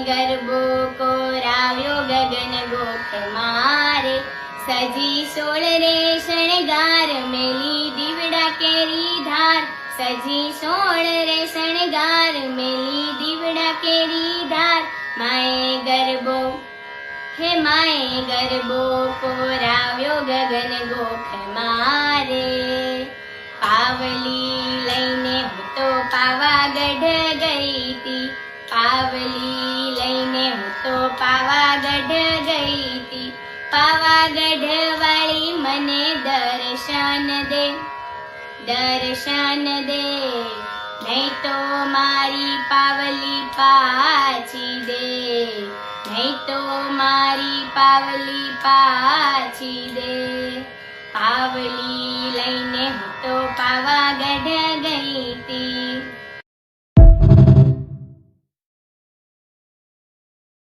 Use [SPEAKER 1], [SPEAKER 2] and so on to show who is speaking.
[SPEAKER 1] ગરબો કોરાવ્યો ગગન ગોખ મારે, સજી સોળ રે શણગાર મેલી દીવડા કેરી ધાર, સજી સોળ રે શણગાર મેલી દીવડા કેરી ધાર, માએ ગરબો હે માએ ગરબો કોરાવ્યો ગગન ગોખ મારે, પાવલી લઈને હું તો પાવાગઢ ગઈ તી, પાવલી લઈને હું તો પાવાગઢ ગઈ તી, પાવાગઢ વાળી મને દર્શન દે, દર્શન દે, નહીં તો મારી પાવલી પાછી દે, નહીં તો મારી પાવલી પાછી દે, પાવલી લઈને હું તો પાવાગઢ ગઈ